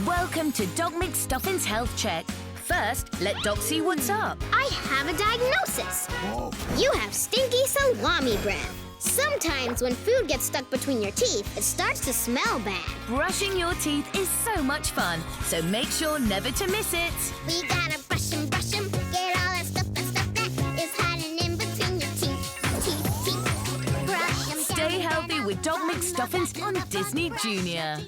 Welcome to Doc McStuffins' health check. First, let Doc see what's up. I have a diagnosis. You have stinky salami breath. Sometimes when food gets stuck between your teeth, it starts to smell bad. Brushing your teeth is so much fun, so make sure never to miss it. We gotta brush 'em, get all that stuff that is hiding in between your teeth. Brush 'em. Stay healthy with Doc McStuffins on Disney Junior.